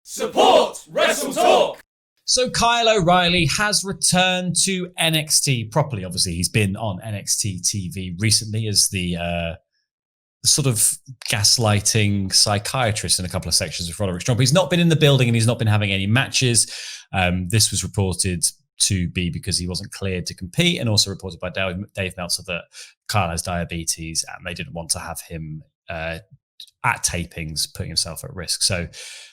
Support WrestleTalk! So Kyle O'Reilly has returned to NXT properly. Obviously, he's been on NXT TV recently as the sort of gaslighting psychiatrist in a couple of sections of Roderick Strong. But he's not been in the building and he's not been having any matches. This was reported to be because he wasn't cleared to compete, and also reported by Dave Meltzer that Kyle has diabetes and they didn't want to have him at tapings putting himself at risk. So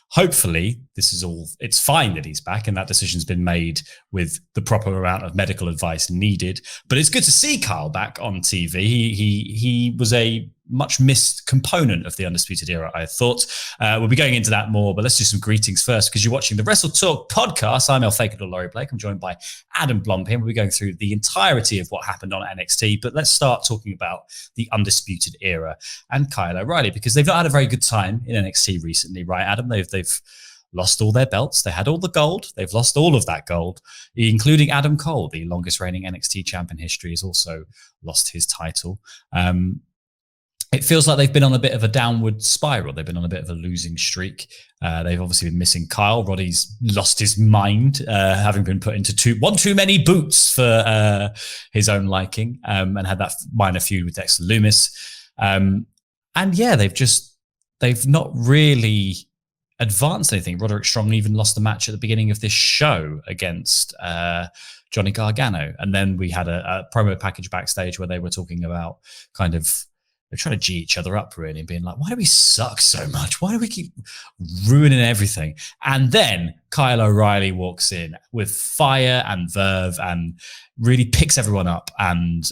hopefully it's fine that he's back and that decision's been made with the proper amount of medical advice needed. But it's good to see Kyle back on TV. He was a much missed component of the Undisputed Era, I thought. We'll be going into that more, but let's do some greetings first because you're watching the WrestleTalk podcast. I'm El Fakador Laurie Blake. I'm joined by Adam Blom here. We'll be going through the entirety of what happened on NXT, but let's start talking about the Undisputed Era and Kyle O'Reilly because they've not had a very good time in NXT recently, right, Adam? They've lost all their belts. They had all the gold. They've lost all of that gold, including Adam Cole, the longest reigning NXT champ in history, has also lost his title. It feels like they've been on a bit of a downward spiral. They've been on a bit of a losing streak. They've obviously been missing Kyle. Roddy's lost his mind, having been put into one too many boots for his own liking, and had that minor feud with Dexter Lumis. And yeah, they've not really advanced anything. Roderick Strong even lost the match at the beginning of this show against Johnny Gargano. And then we had a promo package backstage where they were talking about kind of, they're trying to G each other up really and being like, why do we suck so much? Why do we keep ruining everything? And then Kyle O'Reilly walks in with fire and verve and really picks everyone up and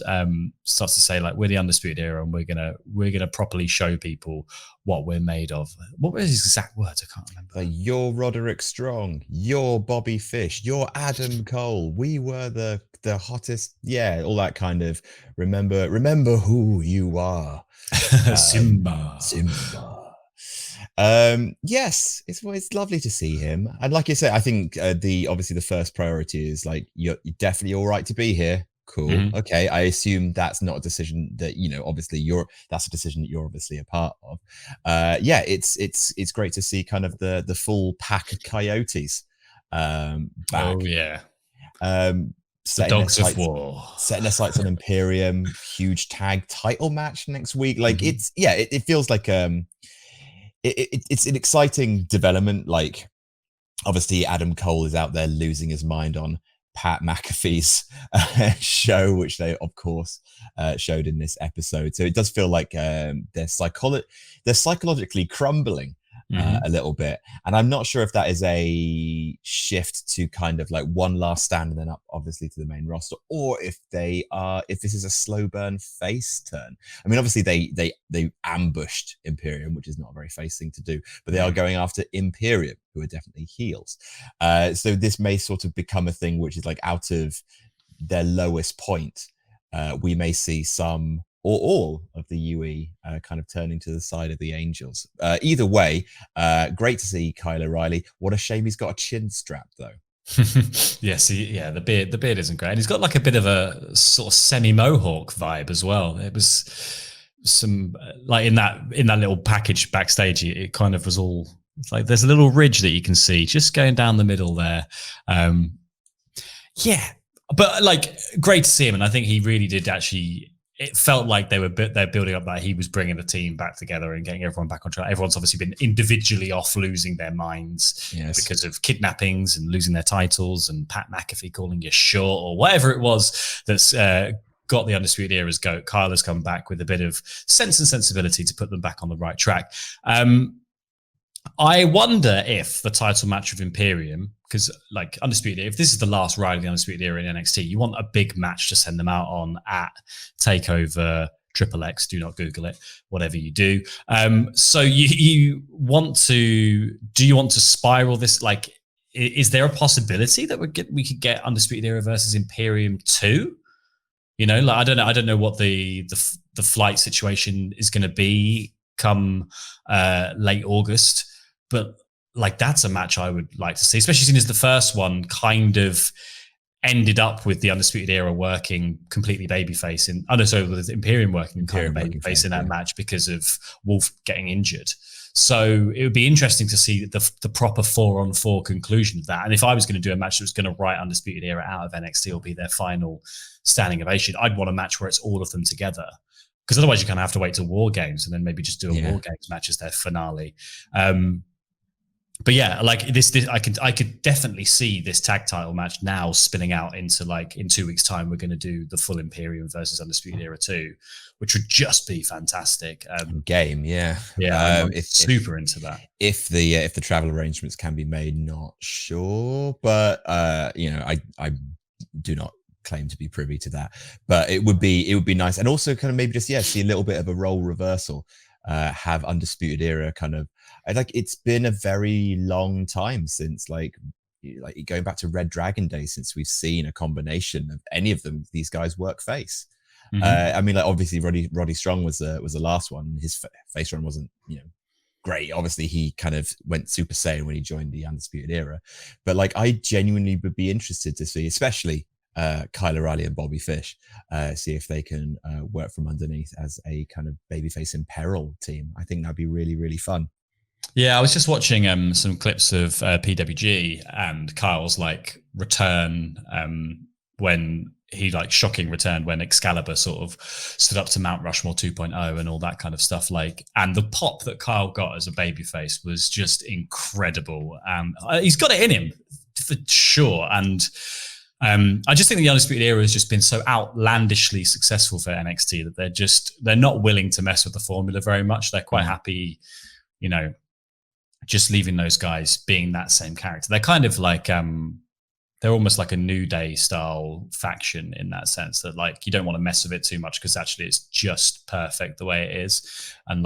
starts to say, like, we're the Undisputed Era and we're gonna properly show people what we're made of. What were his exact words? I can't remember. You're Roderick Strong. You're Bobby Fish. You're Adam Cole. We were the hottest. Yeah, all that kind of remember who you are. Simba. Yes, it's lovely to see him. And like you say, I think obviously the first priority is like you're definitely all right to be here. Cool. Mm-hmm. Okay. I assume that's not a decision that, obviously that's a decision that you're obviously a part of. Yeah, it's great to see kind of the full pack of coyotes back. Oh yeah. The Dogs of War. Setting their sights on Imperium, huge tag title match next week. Like mm-hmm. It feels like it's an exciting development. Like obviously Adam Cole is out there losing his mind on Pat McAfee's show, which they of course showed in this episode. So it does feel like they're psychologically crumbling a little bit, and I'm not sure if that is a shift to kind of like one last stand and then up obviously to the main roster, or if this is a slow burn face turn. I mean, obviously they ambushed Imperium, which is not a very face thing to do, but they are going after Imperium, who are definitely heels. So this may sort of become a thing which is like out of their lowest point. We may see some or all of the UE kind of turning to the side of the Angels. Either way, great to see Kyle O'Reilly. What a shame he's got a chin strap, though. Yes, the beard isn't great. And he's got like a bit of a sort of semi-mohawk vibe as well. It was some, like in that little package backstage, it kind of was all, it's like there's a little ridge that you can see just going down the middle there. Yeah, but like great to see him. And I think he really did actually, it felt like they're building up that he was bringing the team back together and getting everyone back on track. Everyone's obviously been individually off losing their minds because of kidnappings and losing their titles and Pat McAfee calling you short or whatever it was that's got the Undisputed Era's goat. Kyle has come back with a bit of sense and sensibility to put them back on the right track. I wonder if the title match with Imperium, because like Undisputed, if this is the last ride of the Undisputed Era in NXT, you want a big match to send them out on at TakeOver XXX. Do not Google it, whatever you do. So you want to, do you want to spiral this? Like, is there a possibility that we could get Undisputed Era versus Imperium 2? Like, I don't know what the flight situation is going to be come late August. But like that's a match I would like to see, especially seeing as the first one kind of ended up with the Undisputed Era working completely babyface with Imperium working completely babyface in that match because of Wolf getting injured. So it would be interesting to see the proper 4-on-4 conclusion of that. And if I was going to do a match that was going to write Undisputed Era out of NXT or be their final standing ovation, I'd want a match where it's all of them together. Because otherwise you kind of have to wait till War Games and then maybe just do a War Games match as their finale. But yeah, like this I could definitely see this tag title match now spinning out into, like, in 2 weeks' time, we're going to do the full Imperium versus Undisputed Era 2, which would just be fantastic. Game, yeah. Yeah, I'm super into that. If the travel arrangements can be made, not sure, but I do not claim to be privy to that. But it would be nice, and also kind of maybe just see a little bit of a role reversal. Have Undisputed Era kind of, it's been a very long time since like going back to Red Dragon days since we've seen a combination of any of them, these guys work face. I mean, like, obviously Roddy Strong was the last one. His face run wasn't great. Obviously he kind of went Super Saiyan when he joined the Undisputed Era, but like I genuinely would be interested to see, especially Kyle O'Reilly and Bobby Fish, see if they can work from underneath as a kind of babyface in peril team. I think that'd be really, really fun. Yeah, I was just watching some clips of PWG and Kyle's like return when he shocking return when Excalibur sort of stood up to Mount Rushmore 2.0 and all that kind of stuff. And the pop that Kyle got as a babyface was just incredible. He's got it in him for sure. And I just think the Undisputed Era has just been so outlandishly successful for NXT that they're not willing to mess with the formula very much. They're quite happy, just leaving those guys being that same character. They're kind of like, they're almost like a New Day style faction in that sense that you don't want to mess with it too much because actually it's just perfect the way it is. And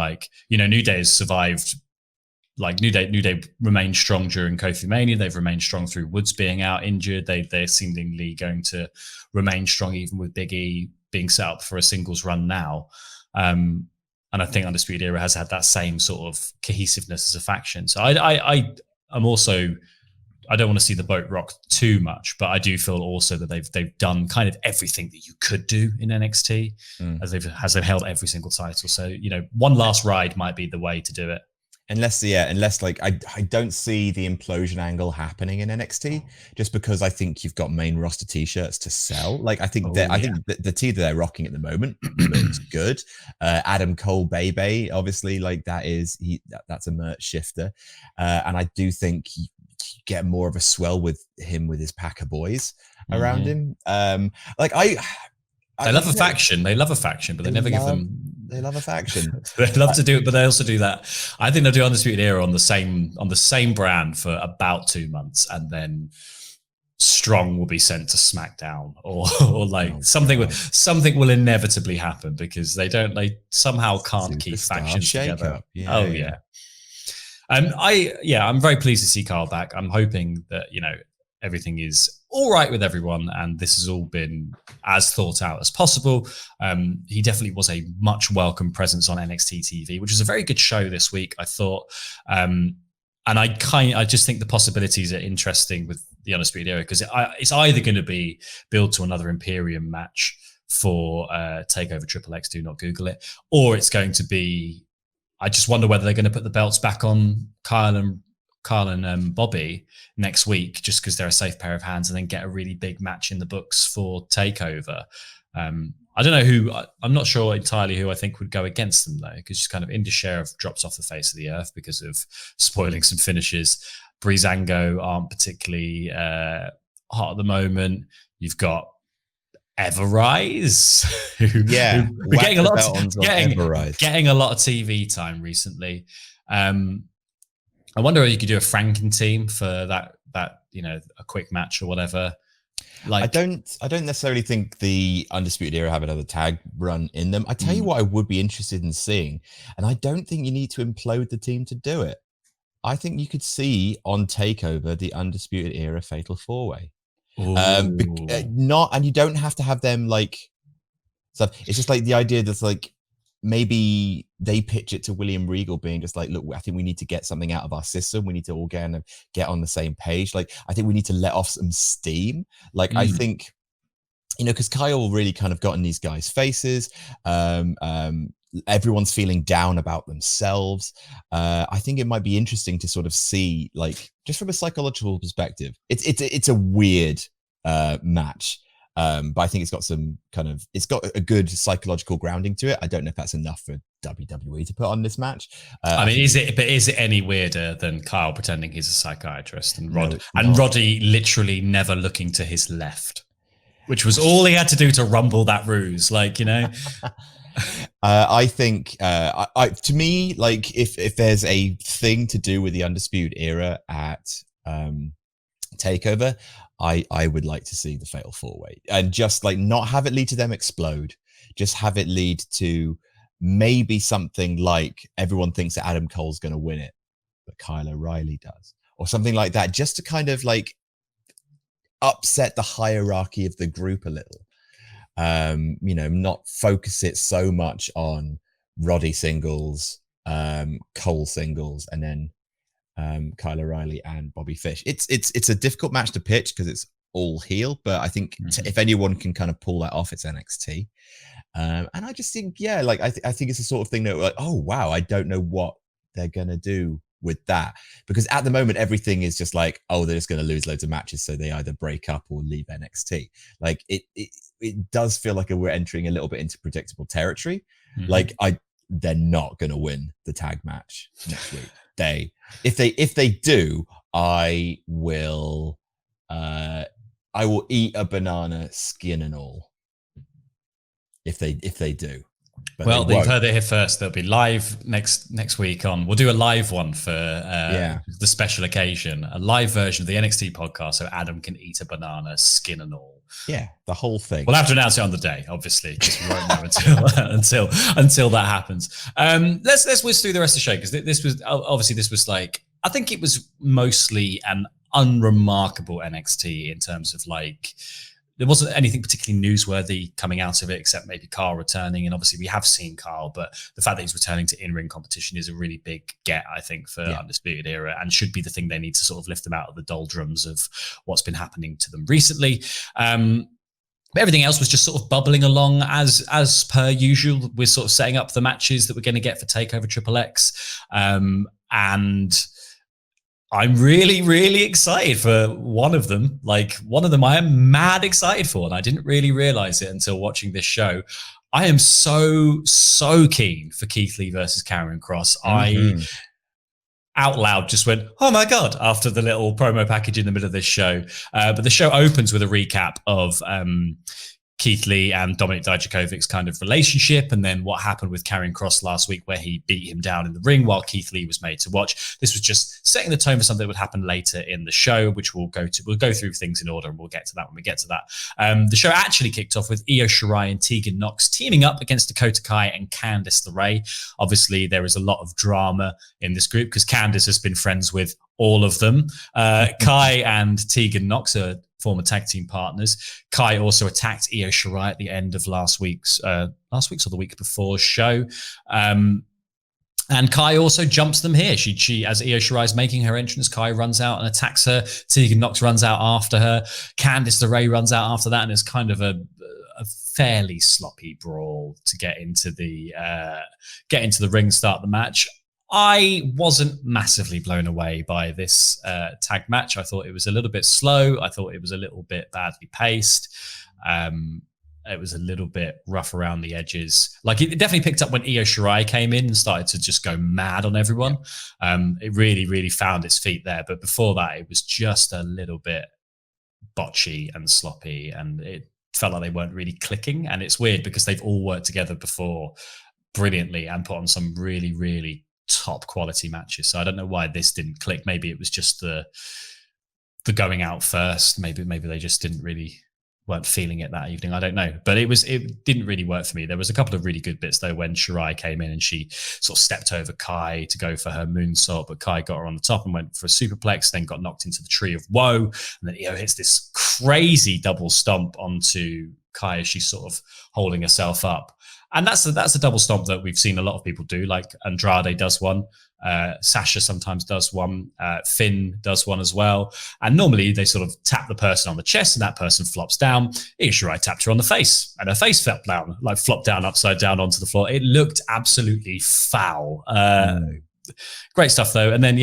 New Day has survived. New Day remained strong during Kofi Mania. They've remained strong through Woods being out injured. They're seemingly going to remain strong even with Big E being set up for a singles run now. And I think Undisputed Era has had that same sort of cohesiveness as a faction. So I'm also, I don't want to see the boat rock too much, but I do feel also that they've done kind of everything that you could do in NXT as they've held every single title. So one last ride might be the way to do it. Unless I don't see the implosion angle happening in NXT, just because I think you've got main roster t-shirts to sell. I think the tee that they're rocking at the moment looks good. Adam Cole Bebe, obviously, that's a merch shifter, and I do think you get more of a swell with him with his pack of boys around him. They love a faction. They love a faction, but they never give them. They love a faction. They love to do it, but they also do that. I think they'll do Undisputed Era on the same brand for about 2 months, and then Strong will be sent to SmackDown, or something will inevitably happen because they somehow can't keep factions together. Yeah. I'm very pleased to see Carl back. I'm hoping that everything is all right with everyone, and this has all been as thought out as possible. He definitely was a much welcome presence on NXT TV, which was a very good show this week, I thought. And I just think the possibilities are interesting with the Undisputed Era because it's either going to be build to another Imperium match for TakeOver Triple X, do not Google it, or it's going to be, I just wonder whether they're going to put the belts back on Kyle and Bobby next week, just because they're a safe pair of hands, and then get a really big match in the books for TakeOver. I don't know who. I'm not sure entirely who I think would go against them though, because just kind of Indus drops off the face of the earth because of spoiling some finishes. Breezango aren't particularly hot at the moment. You've got Everrise, who getting a lot of TV time recently. I wonder if you could do a Franken team for that a quick match or whatever. I don't necessarily think the Undisputed Era have another tag run in them. I tell you what I would be interested in seeing, and I don't think you need to implode the team to do it. I think you could see on TakeOver the Undisputed Era Fatal 4-Way. And you don't have to have them stuff. It's just the idea that's maybe they pitch it to William Regal being just look, I think we need to get something out of our system. We need to all get on the same page. I think we need to let off some steam. I think, because Kyle really kind of got in these guys' faces. everyone's feeling down about themselves. I think it might be interesting to sort of see, like, just from a psychological perspective, it's a weird match. But I think it's got a good psychological grounding to it. I don't know if that's enough for WWE to put on this match. Is it any weirder than Kyle pretending he's a psychiatrist and No, Roddy literally never looking to his left, which was all he had to do to rumble that ruse, like, you know? I think, to me, like, if there's a thing to do with the Undisputed Era at TakeOver, I would like to see the Fatal 4-Way, and just like not have it lead to them explode, just have it lead to maybe something like everyone thinks that Adam Cole's going to win it, but Kyle O'Reilly does, or something like that, just to kind of like upset the hierarchy of the group a little. Not focus it so much on Roddy singles, Cole singles, and then Kyle O'Reilly and Bobby Fish. It's a difficult match to pitch because it's all heel, but I think if anyone can kind of pull that off, it's NXT. And I just think, I think it's the sort of thing that, like, oh wow, I don't know what they're gonna do with that, because at the moment everything is just like, oh, they're just going to lose loads of matches, so they either break up or leave NXT. Like it does feel like we're entering a little bit into predictable territory. Like they're not going to win the tag match next week. If they do, I will eat a banana, skin and all. If they do. But well, they've heard it here first. They'll be live next week on. We'll do a live one for the special occasion, a live version of the NXT podcast, so Adam can eat a banana, skin and all. Yeah, the whole thing. We'll have to announce it on the day, obviously, because we won't know until that happens. Let's whiz through the rest of the show, because this was like, I think it was mostly an unremarkable NXT in terms of like. There wasn't anything particularly newsworthy coming out of it, except maybe Carl returning. And obviously we have seen Carl, but the fact that he's returning to in-ring competition is a really big get, I think, for Undisputed Era, and should be the thing they need to sort of lift them out of the doldrums of what's been happening to them recently. But everything else was just sort of bubbling along as per usual. We're sort of setting up the matches that we're going to get for TakeOver Triple X. And I'm really, really excited for one of them. Like, one of them I am mad excited for, and I didn't really realize it until watching this show. I am so keen for Keith Lee versus Karrion Kross. I out loud just went, oh my God, after the little promo package in the middle of this show. But the show opens with a recap of Keith Lee and Dominik Dijakovic's kind of relationship, and then what happened with Karrion Kross last week, where he beat him down in the ring while Keith Lee was made to watch. This was just setting the tone for something that would happen later in the show, which we'll go through things in order, and we'll get to that when we get to that. The show actually kicked off with Io Shirai and Tegan Nox teaming up against Dakota Kai and Candice LeRae. Obviously, there is a lot of drama in this group because Candice has been friends with all of them. Kai and Tegan Nox are former tag team partners. Kai also attacked Io Shirai at the end of last week's or the week before show. And Kai also jumps them here. She as Io Shirai is making her entrance, Kai runs out and attacks her. Tegan Nox runs out after her. Candice LeRae runs out after that, and it's kind of a fairly sloppy brawl to get into the ring, start the match. I wasn't massively blown away by this tag match. I thought it was a little bit slow. I thought it was a little bit badly paced. It was a little bit rough around the edges. Like, it definitely picked up when Io Shirai came in and started to just go mad on everyone. It really, really found its feet there. But before that, it was just a little bit botchy and sloppy, and it felt like they weren't really clicking. And it's weird because they've all worked together before brilliantly and put on some really, really top quality matches. So I don't know why this didn't click. Maybe it was just the going out first. Maybe they just weren't feeling it that evening. I don't know, but it didn't really work for me. There was a couple of really good bits though when Shirai came in and she sort of stepped over Kai to go for her moonsault, but Kai got her on the top and went for a superplex, then got knocked into the Tree of Woe, and then Io hits this crazy double stomp onto Kai as she's sort of holding herself up. And that's a double stomp that we've seen a lot of people do. Like Andrade does one. Sasha sometimes does one. Finn does one as well. And normally they sort of tap the person on the chest and that person flops down. Io Shirai tapped her on the face and her face flopped down upside down onto the floor. It looked absolutely foul. Great stuff though. And then,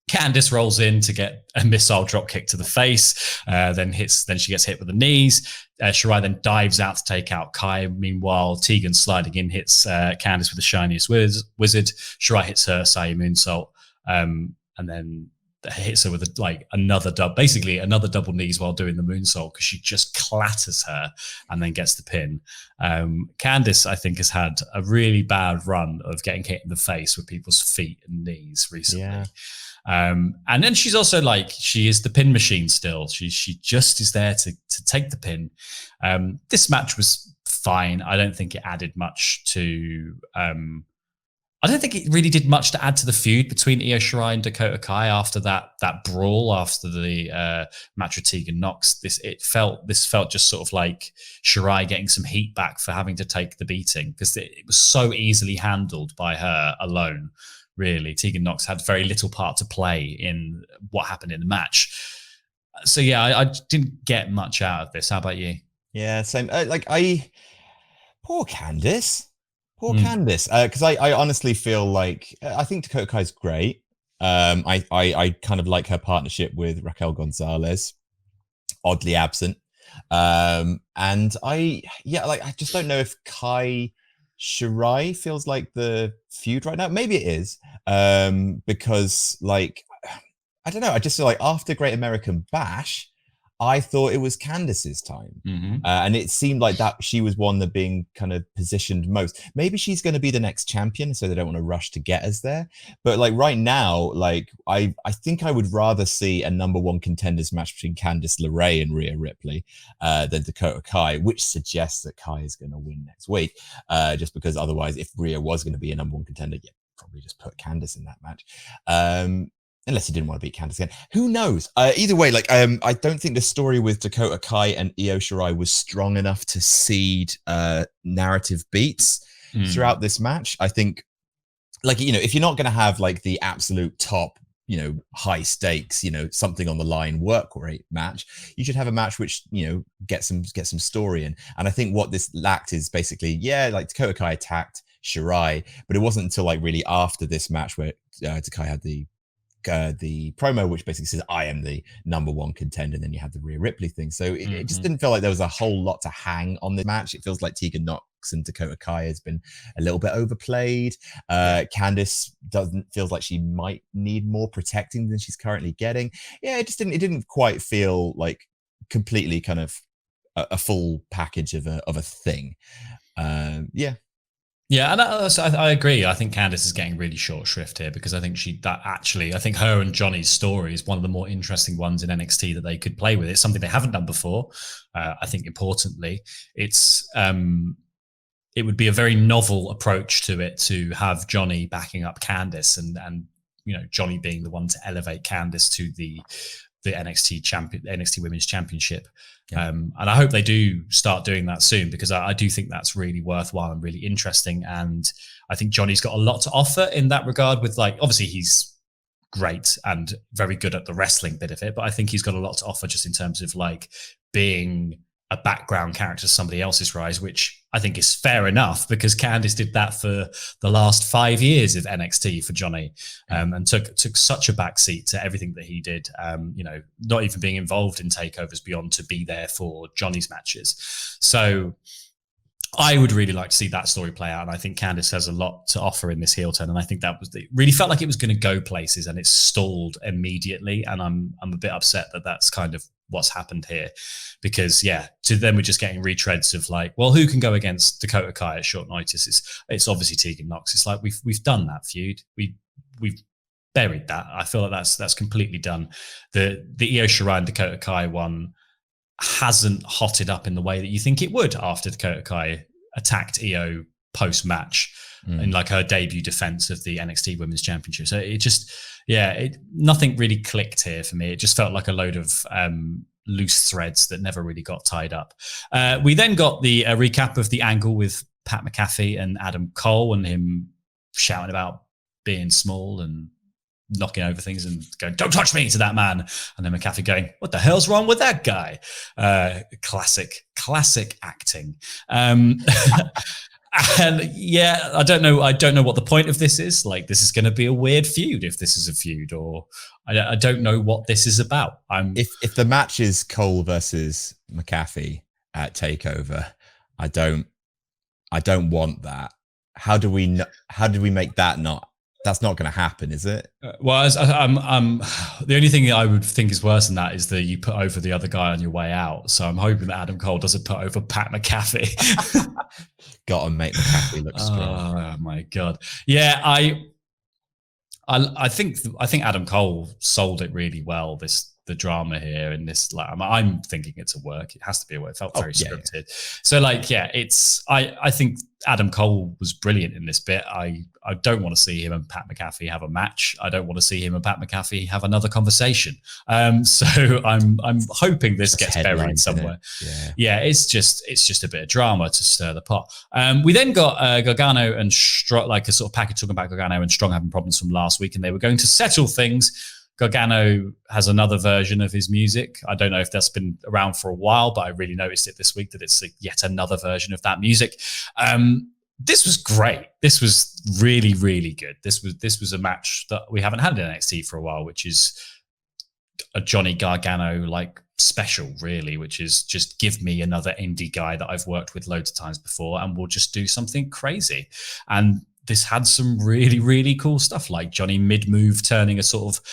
Candice rolls in to get a missile drop kick to the face, then she gets hit with the knees. Shirai then dives out to take out Kai. Meanwhile, Tegan sliding in hits Candice with the shiniest wizard. Shirai hits her Sai moonsault, and then hits her with another double knees while doing the moonsault because she just clatters her and then gets the pin. Candice, I think, has had a really bad run of getting hit in the face with people's feet and knees recently. Yeah. And then she's also she is the pin machine still. She just is there to take the pin. This match was fine. I don't think it added much to I don't think it really did much to add to the feud between Io Shirai and Dakota Kai after that brawl after the match with Tegan Nox. This felt just sort of like Shirai getting some heat back for having to take the beating because it was so easily handled by her alone. Really, Tegan Nox had very little part to play in what happened in the match. So yeah, I didn't get much out of this. How about you? Yeah, same. Poor Candice, because I honestly feel like I think Dakota Kai's great. I kind of like her partnership with Raquel Gonzalez, oddly absent. And I just don't know if Kai Shirai feels like the feud right now. Maybe it is, because I don't know. I just feel like after Great American Bash, I thought it was Candice's time. And it seemed like that she was one that being kind of positioned most. Maybe she's going to be the next champion, so they don't want to rush to get us there. But right now, I think I would rather see a number one contenders match between Candice LeRae and Rhea Ripley than Dakota Kai, which suggests that Kai is going to win next week. Just because otherwise, if Rhea was going to be a number one contender, probably just put Candice in that match. Unless he didn't want to beat Candice again. Who knows? Either way, I don't think the story with Dakota Kai and Io Shirai was strong enough to seed narrative beats throughout this match. I think, if you're not going to have the absolute top, high stakes, something on the line work rate match, you should have a match which, get some story in. And I think what this lacked is basically, Dakota Kai attacked Shirai, but it wasn't until really after this match where Takai had the promo which basically says I am the number one contender, and then you have the Rhea Ripley thing. So it just didn't feel like there was a whole lot to hang on this match. It feels like Tegan Nox and Dakota Kai has been a little bit overplayed. Candice feels like she might need more protecting than she's currently getting. Yeah, it didn't quite feel like completely kind of a full package of a thing. Yeah, and I agree. I think Candice is getting really short shrift here because I think I think her and Johnny's story is one of the more interesting ones in NXT that they could play with. It's something they haven't done before. I think importantly, it would be a very novel approach to it to have Johnny backing up Candice and Johnny being the one to elevate Candice to the NXT Women's Championship. Yeah. And I hope they do start doing that soon because I do think that's really worthwhile and really interesting. And I think Johnny's got a lot to offer in that regard with obviously he's great and very good at the wrestling bit of it, but I think he's got a lot to offer just in terms of being a background character to somebody else's rise, which I think is fair enough because Candice did that for the last 5 years of NXT for Johnny, and took such a backseat to everything that he did, not even being involved in takeovers beyond to be there for Johnny's matches. So I would really like to see that story play out. And I think Candice has a lot to offer in this heel turn. And I think it really felt like it was going to go places and it stalled immediately. And I'm a bit upset that that's kind of what's happened here because to them we're just getting retreads of who can go against Dakota Kai at short notice? It's obviously Tegan Nox. It's we've done that feud. We've buried that. I feel like that's completely done. The Io Shirai and Dakota Kai one hasn't hotted up in the way that you think it would after Dakota Kai attacked Io post-match in her debut defense of the NXT Women's Championship. So it just, nothing really clicked here for me. It just felt like a load of loose threads that never really got tied up. We then got the recap of the angle with Pat McAfee and Adam Cole and him shouting about being small and knocking over things and going, "Don't touch me," to that man. And then McAfee going, "What the hell's wrong with that guy?" Classic acting. And yeah, I don't know what the point of this is. Like, this is going to be a weird feud if this is a feud, or I don't know what this is about. If the match is Cole versus McAfee at TakeOver, I don't want that. How do we make that not? That's not going to happen, is it? Well, the only thing I would think is worse than that is that you put over the other guy on your way out. So I'm hoping that Adam Cole doesn't put over Pat McAfee. Got to make McAfee look strong. Oh my God! Yeah, I think Adam Cole sold it really well. The drama here in this, like, I'm thinking it's a work. It has to be a work. It felt very scripted. Yeah. So, like, yeah, I think Adam Cole was brilliant in this bit. I don't want to see him and Pat McAfee have a match. I don't want to see him and Pat McAfee have another conversation. So I'm hoping this gets buried somewhere. Yeah, it's just a bit of drama to stir the pot. We then got Gargano and Strong, like a sort of package talking about Gargano and Strong having problems from last week, and they were going to settle things. Gargano has another version of his music. I don't know if that's been around for a while, but I really noticed it this week that it's yet another version of that music. This was great. This was really, really good. This was a match that we haven't had in NXT for a while, which is a Johnny Gargano like special, really, which is just give me another indie guy that I've worked with loads of times before, and we'll just do something crazy. And this had some really, really cool stuff, like Johnny mid-move turning a sort of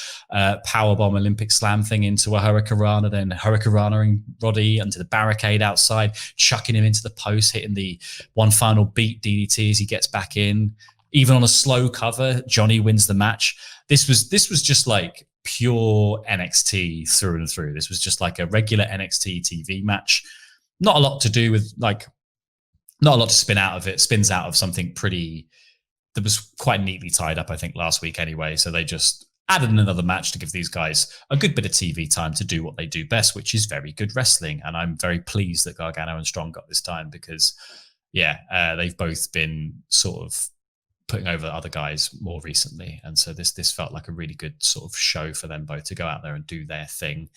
powerbomb Olympic slam thing into a hurricanrana, then hurricanranaing Roddy onto the barricade outside, chucking him into the post, hitting the one final beat DDT as he gets back in. Even on a slow cover, Johnny wins the match. This was just like pure NXT through and through. This was just like a regular NXT TV match. Not a lot to do with, like, not a lot to spin out of it. Spins out of something pretty... that was quite neatly tied up, I think, last week anyway. So they just added another match to give these guys a good bit of TV time to do what they do best, which is very good wrestling. And I'm very pleased that Gargano and Strong got this time because, they've both been sort of putting over other guys more recently. And so this felt like a really good sort of show for them both to go out there and do their thing.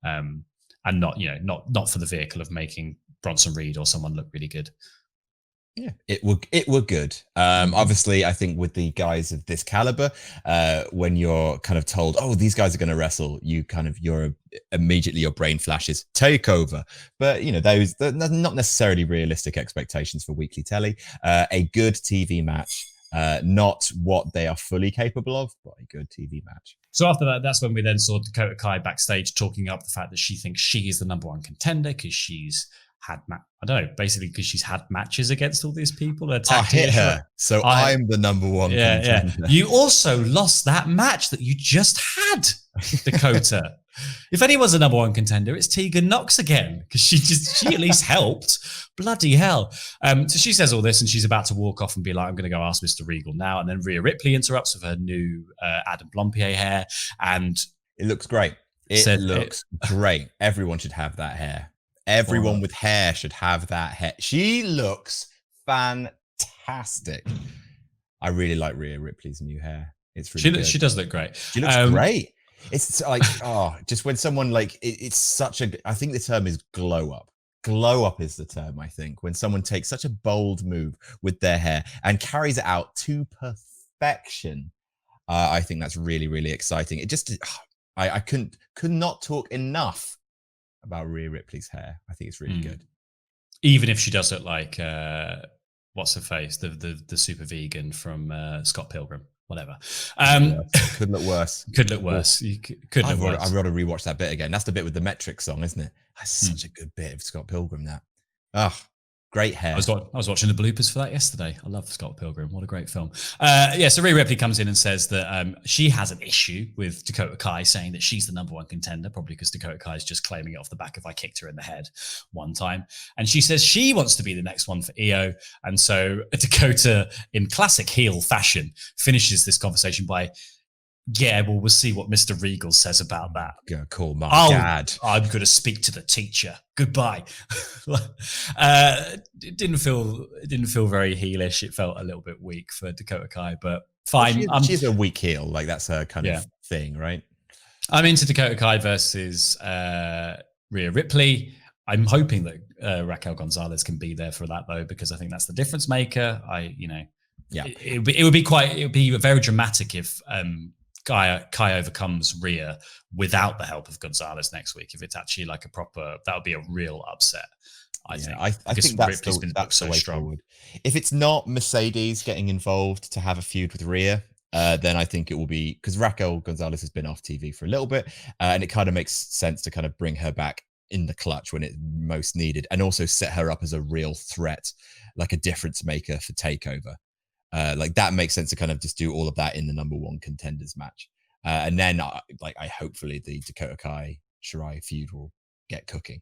And not for the vehicle of making Bronson Reed or someone look really good. Yeah, it were good. Obviously, I think with the guys of this caliber, when you're kind of told, "Oh, these guys are going to wrestle," you're immediately your brain flashes takeover. But those they're not necessarily realistic expectations for weekly telly. A good TV match, not what they are fully capable of, but a good TV match. So after that, that's when we then saw Dakota Kai backstage talking up the fact that she thinks she is the number one contender because she's had basically because she's had matches against all these people. I hit her, so I'm the number one contender. Yeah. You also lost that match that you just had, Dakota. If anyone's the number one contender, it's Tegan Nox again, because she at least helped. Bloody hell. So she says all this and she's about to walk off and be like, I'm going to go ask Mr. Regal now. And then Rhea Ripley interrupts with her new Adam Blompier hair. And it looks great. It looks great. Everyone should have that hair. Everyone with hair should have that hair. She looks fantastic. I really like Rhea Ripley's new hair. It's really good. She does look great. She looks great. It's like, just when someone like, it's such a, I think the term is glow up. Glow up is the term, I think, when someone takes such a bold move with their hair and carries it out to perfection. I think that's really, really exciting. It just, I could not talk enough about Rhea Ripley's hair. I think it's really good. Even if she does look like what's her face, the super vegan from Scott Pilgrim, whatever. Could look worse. Could look worse. I've got to rewatch that bit again. That's the bit with the metric song, isn't it? That's such a good bit of Scott Pilgrim. That. Great hair. I was watching the bloopers for that yesterday. I love Scott Pilgrim. What a great film. So Rhea Ripley comes in and says that she has an issue with Dakota Kai saying that she's the number one contender, probably because Dakota Kai is just claiming it off the back of I kicked her in the head one time. And she says she wants to be the next one for Io. And so Dakota, in classic heel fashion, finishes this conversation by Yeah, well, we'll see what Mr. Regal says about that. Gonna call my Oh, dad. I'm going to speak to the teacher. Goodbye. It didn't feel very heelish. It felt a little bit weak for Dakota Kai, but fine. Well, she's a weak heel. Like that's her kind of thing, right? I'm into Dakota Kai versus Rhea Ripley. I'm hoping that Raquel Gonzalez can be there for that though, because I think that's the difference maker. It would be very dramatic if Kai overcomes Rhea without the help of Gonzalez next week. If it's actually like that would be a real upset. I think that's the way forward. If it's not Mercedes getting involved to have a feud with Rhea, then I think it will be, because Raquel Gonzalez has been off TV for a little bit, and it kind of makes sense to kind of bring her back in the clutch when it's most needed, and also set her up as a real threat, like a difference maker for TakeOver. Like that makes sense to kind of just do all of that in the number one contenders match, and then I hopefully the Dakota Kai Shirai feud will get cooking.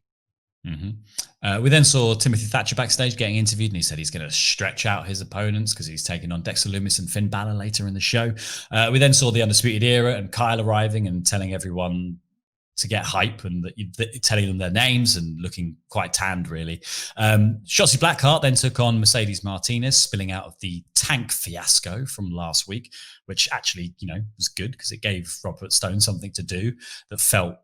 Mm-hmm. We then saw Timothy Thatcher backstage getting interviewed, and he said he's going to stretch out his opponents because he's taking on Dexter Lumis and Finn Balor later in the show. We then saw the Undisputed Era and Kyle arriving and telling everyone to get hype and telling them their names and looking quite tanned, really. Shotzi Blackheart then took on Mercedes Martinez, spilling out of the tank fiasco from last week, which actually, was good because it gave Robert Stone something to do that felt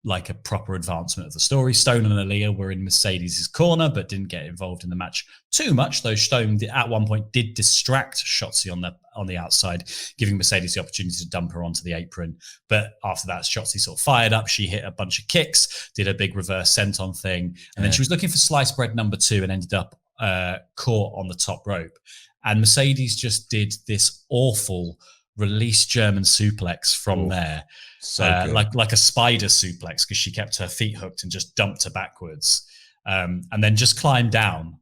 like a proper advancement of the story. Stone and Aaliyah were in Mercedes' corner, but didn't get involved in the match too much, though Stone at one point did distract Shotzi on the outside, giving Mercedes the opportunity to dump her onto the apron. But after that, Shotzi sort of fired up. She hit a bunch of kicks, did a big reverse senton thing, and then she was looking for sliced bread number 2 and ended up caught on the top rope. And Mercedes just did this awful release German suplex from there. So like a spider suplex, because she kept her feet hooked and just dumped her backwards, and then just climbed down.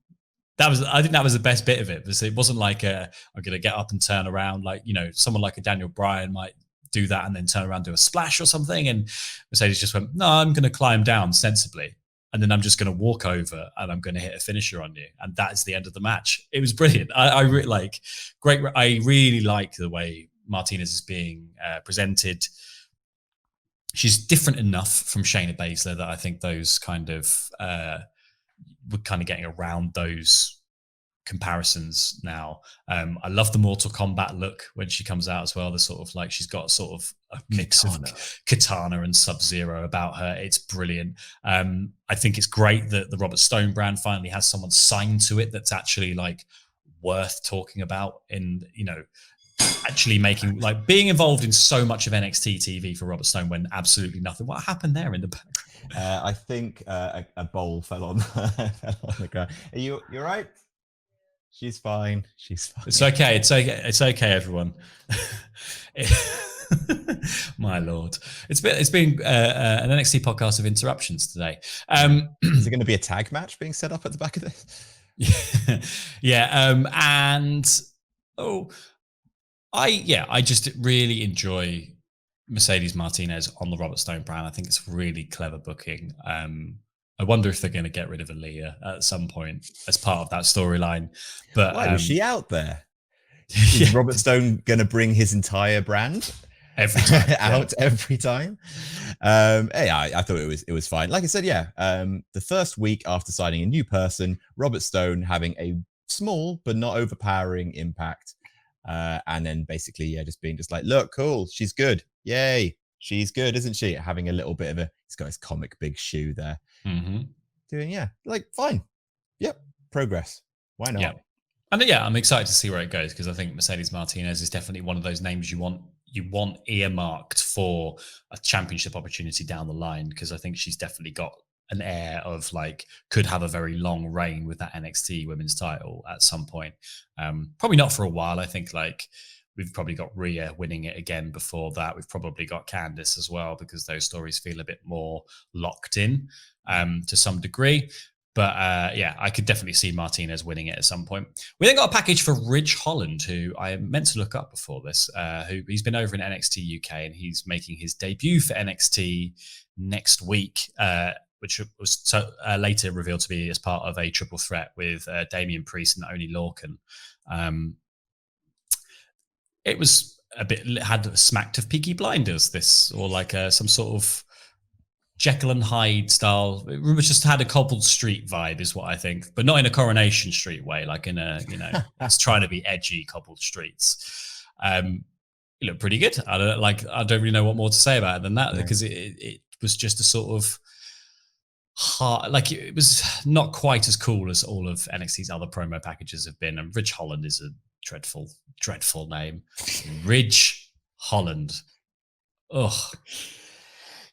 I think that was the best bit of it. It wasn't like I'm going to get up and turn around, like someone like a Daniel Bryan might do that and then turn around, do a splash or something. And Mercedes just went, no, I'm going to climb down sensibly, and then I'm just going to walk over and I'm going to hit a finisher on you, and that is the end of the match. It was brilliant. I really like the way Martinez is being presented. She's different enough from Shayna Baszler that I think those kind of we're kind of getting around those comparisons now. I love the Mortal Kombat look when she comes out as well. The sort of like she's got sort of a mix of Katana and Sub-Zero about her. It's brilliant. I think it's great that the Robert Stone brand finally has someone signed to it that's actually like worth talking about in actually making, like, being involved in so much of NXT TV for Robert Stone when absolutely nothing. What happened there in the background? I think a bowl fell on the ground. Are you right? She's fine. It's okay. It's okay, everyone. My lord, it's been an NXT podcast of interruptions today. Is it going to be a tag match being set up at the back of this? I just really enjoy Mercedes Martinez on the Robert Stone brand. I think it's really clever booking. I wonder if they're going to get rid of Aaliyah at some point as part of that storyline. But why was she out there? Is Robert Stone going to bring his entire brand every time every time? I thought it was fine. Like I said, the first week after signing a new person, Robert Stone having a small but not overpowering impact. And then basically, just being just like, look, cool, she's good. Yay, she's good, isn't she? Having a little bit of he's got his comic big shoe there. Mm-hmm. Doing, fine. Yep, progress. Why not? Yeah. And I'm excited to see where it goes, because I think Mercedes Martinez is definitely one of those names you want earmarked for a championship opportunity down the line, because I think she's definitely got an air of like could have a very long reign with that NXT women's title at some point. Probably not for a while. I think like we've probably got Rhea winning it again before that. We've probably got Candice as well, because those stories feel a bit more locked in to some degree. But I could definitely see Martinez winning it at some point. We then got a package for Ridge Holland, who I meant to look up before this, who he's been over in NXT UK, and he's making his debut for NXT next week, which was later revealed to be as part of a triple threat with Damian Priest and Oney Lorcan. It was a bit had smacked of Peaky Blinders, this, or like some sort of Jekyll and Hyde style. It just had a cobbled street vibe, is what I think, but not in a Coronation Street way, like in a, it's trying to be edgy cobbled streets. It looked pretty good. I don't really know what more to say about it than that, because it was just a sort of hard, like it was not quite as cool as all of NXT's other promo packages have been. And Ridge Holland is a dreadful name. Ridge Holland. Ugh.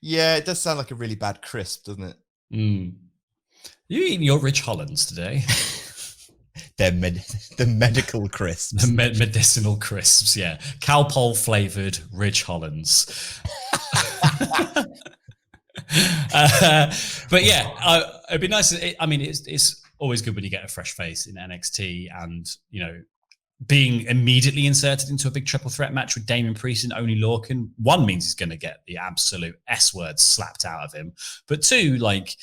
Yeah, it does sound like a really bad crisp, doesn't it? You eating your Ridge Hollands today? They're the medical crisps. The medicinal crisps, yeah. Calpol flavoured Ridge Hollands. But yeah, it'd be nice. It's always good when you get a fresh face in NXT, and being immediately inserted into a big triple threat match with Damien Priest and Oney Lorcan. One, means he's going to get the absolute S word slapped out of him, but two, like,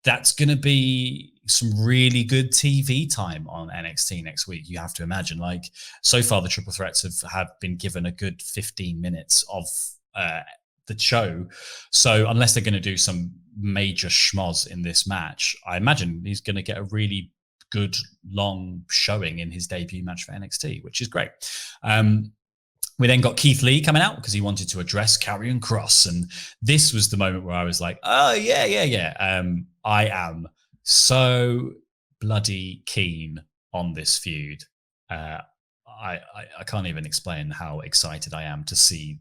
that's going to be some really good TV time on NXT next week. You have to imagine, like, so far the triple threats have been given a good 15 minutes of the show. So unless they're going to do some major schmoz in this match, I imagine he's going to get a really good long showing in his debut match for NXT, which is great. We then got Keith Lee coming out because he wanted to address Karrion Kross, and this was the moment where I was like, oh yeah. I am so bloody keen on this feud. I can't even explain how excited I am to see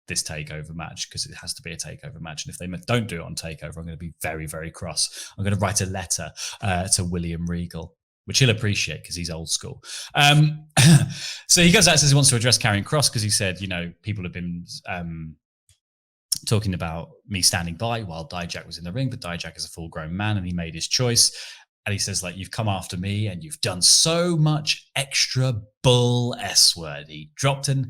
this takeover match, because it has to be a takeover match, and if they don't do it on takeover, I'm going to be very, very cross. I'm going to write a letter to William Regal, which he'll appreciate because he's old school. So he goes out and says he wants to address Karrion Kross because he said, people have been talking about me standing by while Dijak was in the ring, but Dijak is a full-grown man and he made his choice. And he says, like, you've come after me and you've done so much extra bull S word. He dropped a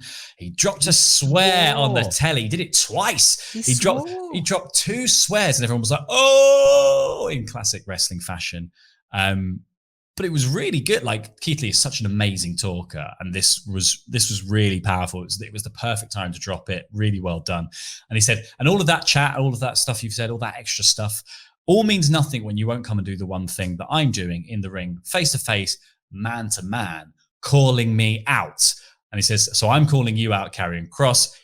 swear on the telly. He did it twice. He dropped 2 swears, and everyone was like, oh, in classic wrestling fashion. But it was really good. Like, Keith Lee is such an amazing talker, and this was really powerful. It was the perfect time to drop it. Really well done. And he said, and all of that chat, all of that stuff you've said, all that extra stuff, all means nothing when you won't come and do the one thing that I'm doing in the ring, face to face, man to man, calling me out. And he says, so I'm calling you out, Karrion Kross.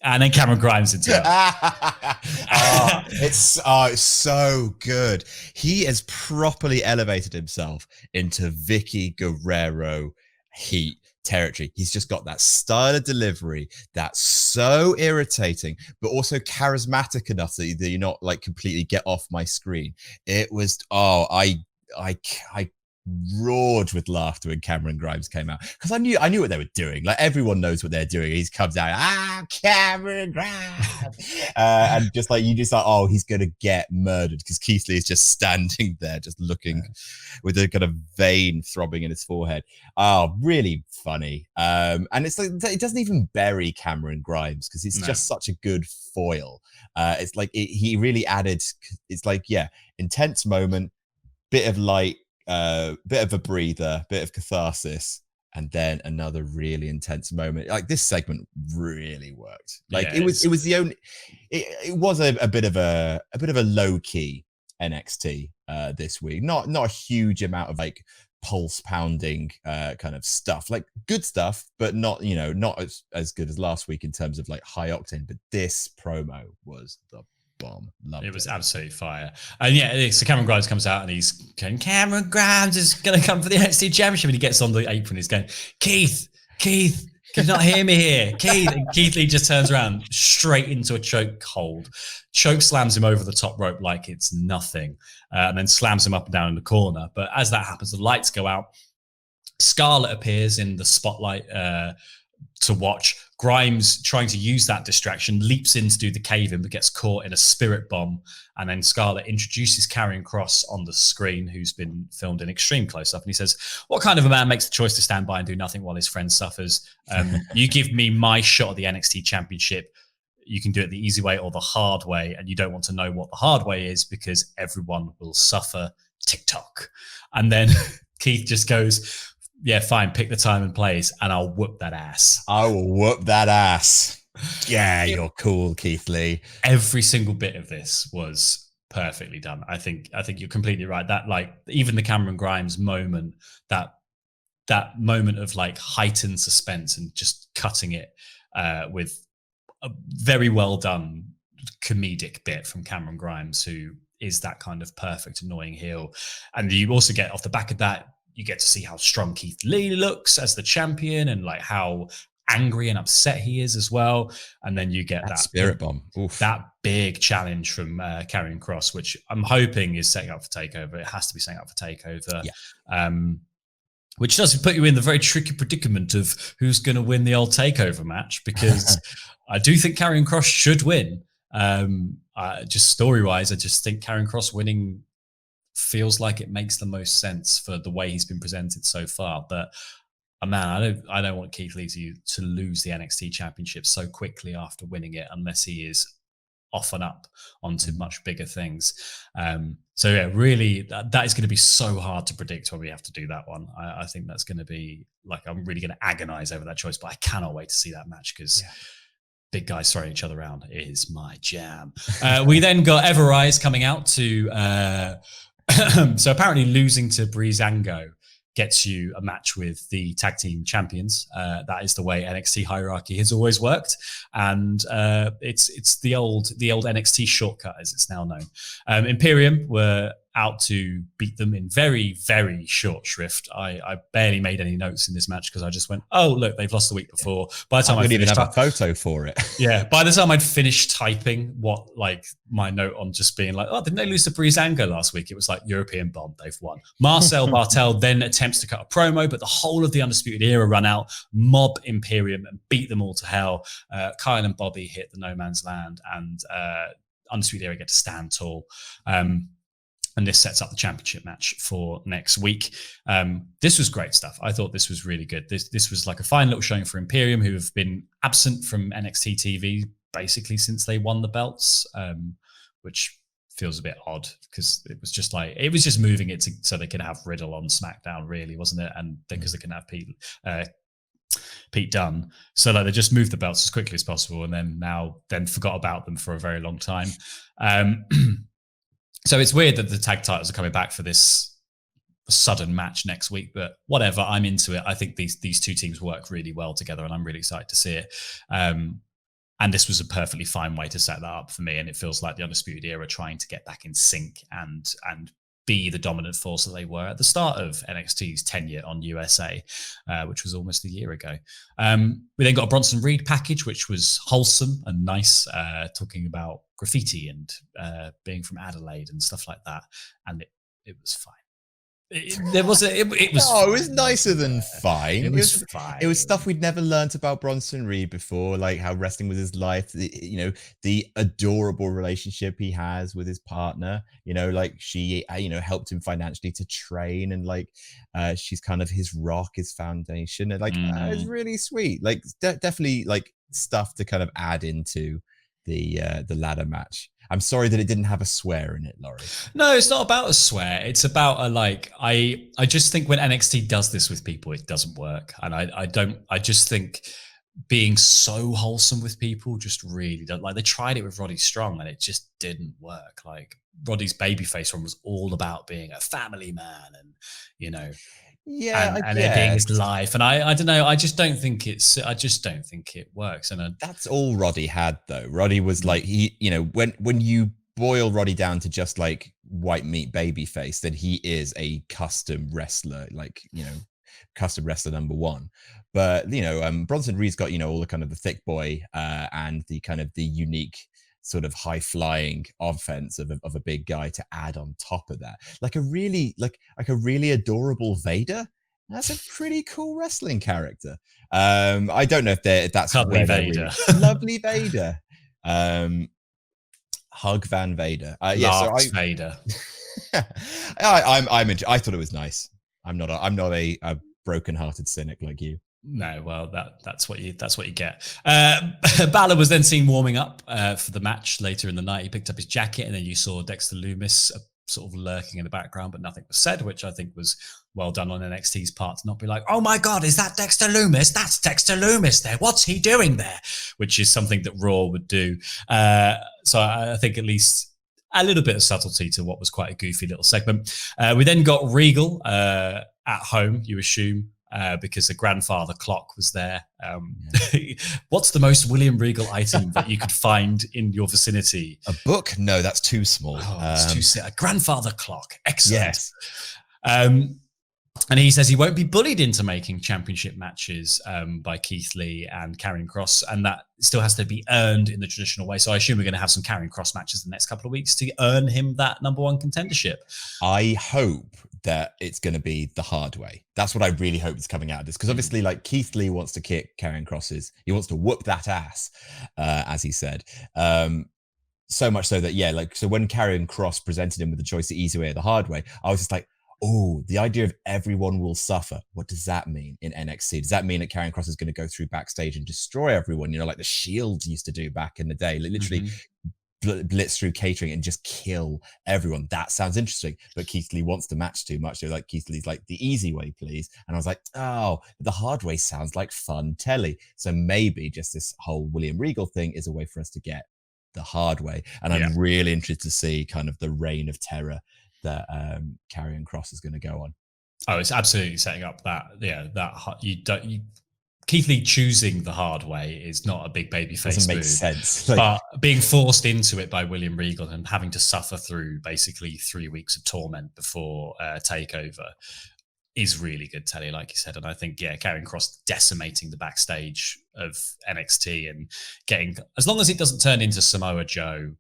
And then Cameron Grimes into it. It's so good. He has properly elevated himself into Vicky Guerrero heat territory. He's just got that style of delivery that's so irritating, but also charismatic enough that you're not like completely get off my screen. It was, I roared with laughter when Cameron Grimes came out, because I knew what they were doing. Like, everyone knows what they're doing. He comes out, Cameron Grimes, and just like you just like, oh, he's gonna get murdered, because Keith Lee is just standing there, just looking with a kind of vein throbbing in his forehead. Oh, really funny. And it's like it doesn't even bury Cameron Grimes because he's just such a good foil. It's like he really added. It's like, yeah, intense moment, bit of light. Bit of a breather, bit of catharsis, and then another really intense moment. Like, this segment really worked. Like, it was the only. It was a bit of a low key NXT this week. Not a huge amount of like pulse pounding kind of stuff. Like, good stuff, but not as good as last week in terms of like high octane. But this promo was the bomb. It was absolutely fire. And yeah, so Cameron Grimes comes out and he's going, Cameron Grimes is going to come for the NXT Championship, and he gets on the apron. He's going, Keith, can you not hear me here? Keith. And Keith Lee just turns around straight into a choke hold. Choke slams him over the top rope like it's nothing, and then slams him up and down in the corner. But as that happens, the lights go out. Scarlett appears in the spotlight to watch. Grimes, trying to use that distraction, leaps in to do the cave-in, but gets caught in a spirit bomb. And then Scarlett introduces Karrion Kross on the screen, who's been filmed in extreme close-up. And he says, what kind of a man makes the choice to stand by and do nothing while his friend suffers? You give me my shot at the NXT Championship. You can do it the easy way or the hard way. And you don't want to know what the hard way is, because everyone will suffer. TikTok. And then Keith just goes, yeah, fine, pick the time and place, and I'll whoop that ass. I will whoop that ass. Yeah, you're cool, Keith Lee. Every single bit of this was perfectly done. I think you're completely right. That, like, even the Cameron Grimes moment, that moment of like heightened suspense and just cutting it with a very well done comedic bit from Cameron Grimes, who is that kind of perfect annoying heel. And you also get, off the back of that, you get to see how strong Keith Lee looks as the champion, and like how angry and upset he is as well. And then you get that spirit bomb. Oof. That big challenge from Karrion Kross, which I'm hoping is setting up for TakeOver. It has to be setting up for TakeOver. Yeah. Which does put you in the very tricky predicament of who's going to win the old TakeOver match, because I do think Karrion Kross should win. Just story-wise, I just think Karrion Kross winning feels like it makes the most sense for the way he's been presented so far. But man, I don't want Keith Lee to lose the NXT Championship so quickly after winning it, unless he is off and up onto much bigger things. So yeah, really, that is going to be so hard to predict when we have to do that one. I think that's going to be like, I'm really going to agonize over that choice, but I cannot wait to see that match, because big guys throwing each other around is my jam. We then got Everrise coming out to so apparently losing to Breezango gets you a match with the tag team champions. That is the way NXT hierarchy has always worked, and it's the old NXT shortcut, as it's now known. Imperium were out to beat them in very, very short shrift. I barely made any notes in this match because I just went, oh look, they've lost the week before. By the time I didn't even have a photo for it. Yeah, by the time I'd finished typing what, like, my note on just being like, oh, didn't they lose to Breezango last week? It was like, European Bomb, they've won. Marcel Bartel then attempts to cut a promo, but the whole of the Undisputed Era run out, mob Imperium and beat them all to hell. Kyle and Bobby hit the no man's land, and Undisputed Era get to stand tall. And this sets up the championship match for next week. This was great stuff. I thought this was really good. This was like a fine little showing for Imperium, who have been absent from NXT TV basically since they won the belts, which feels a bit odd, because it was just moving it so they could have Riddle on SmackDown, really, wasn't it? And because they can have Pete Dunne. So like, they just moved the belts as quickly as possible, and then forgot about them for a very long time. So it's weird that the tag titles are coming back for this sudden match next week, but whatever, I'm into it. I think these two teams work really well together, and I'm really excited to see it. And this was a perfectly fine way to set that up for me, and it feels like the Undisputed Era trying to get back in sync and be the dominant force that they were at the start of NXT's tenure on USA, which was almost a year ago. We then got a Bronson Reed package, which was wholesome and nice, talking about graffiti and being from Adelaide and stuff like that. And it was fine. It was nicer than fine. It was fine. It was stuff we'd never learnt about Bronson Reed before, like how wrestling was his life, the adorable relationship he has with his partner, like she, helped him financially to train, and like she's kind of his rock, his foundation, and like it's really sweet. Like definitely like stuff to kind of add into the ladder match. I'm sorry that it didn't have a swear in it, Laurie. No, it's not about a swear. It's about I just think when NXT does this with people, it doesn't work. And I just think being so wholesome with people just really doesn't. Like, they tried it with Roddy Strong and it just didn't work. Like, Roddy's babyface one was all about being a family man and, and it being his life. And I don't know. I just don't think it works. And that's all Roddy had, though. Roddy was like, he, when you boil Roddy down to just like white meat babyface, then he is a custom wrestler, custom wrestler number one. But Bronson Reed's got all the kind of the thick boy and the kind of the unique sort of high flying offense of a big guy to add on top of that, like a really adorable Vader. That's a pretty cool wrestling character. I don't know if that's lovely Vader. Lovely Vader. Hug Van Vader. Vader. I thought it was nice. I'm not a broken-hearted cynic like you. No, well, that's what you get. Balor was then seen warming up for the match later in the night. He picked up his jacket, and then you saw Dexter Lumis sort of lurking in the background, but nothing was said, which I think was well done on NXT's part to not be like, oh my God, is that Dexter Lumis? That's Dexter Lumis there. What's he doing there? Which is something that Raw would do. So I think at least a little bit of subtlety to what was quite a goofy little segment. We then got Regal at home, you assume, because the grandfather clock was there. What's the most William Regal item that you could find in your vicinity? A book? No, that's too small. It's too a grandfather clock. Excellent. Yes. And he says he won't be bullied into making championship matches by Keith Lee and Karrion Kross, and that still has to be earned in the traditional way. So I assume we're going to have some Karrion Kross matches in the next couple of weeks to earn him that number one contendership. I hope that it's going to be the hard way. That's what I really hope is coming out of this, because obviously, like, Keith Lee wants to kick Karrion Kross's, he wants to whoop that ass, as he said. So much so that, so when Karrion Kross presented him with the choice, the easy way or the hard way, I was just like, oh, the idea of everyone will suffer. What does that mean in NXT? Does that mean that Karrion Kross is going to go through backstage and destroy everyone? You know, like the Shield used to do back in the day, like literally blitz through catering and just kill everyone. That sounds interesting. But Keith Lee wants the match too much. So like Keith Lee's like, the easy way, please. And I was like, oh, the hard way sounds like fun telly. So maybe just this whole William Regal thing is a way for us to get the hard way. And I'm really interested to see kind of the reign of terror that Karrion Kross is going to go on. Oh, it's absolutely setting up that Keith Lee choosing the hard way is not a big baby face doesn't make move, sense. but being forced into it by William Regal and having to suffer through basically 3 weeks of torment before takeover is really good telly, like you said. And I think Karrion Kross decimating the backstage of NXT and getting, as long as it doesn't turn into Samoa Joe,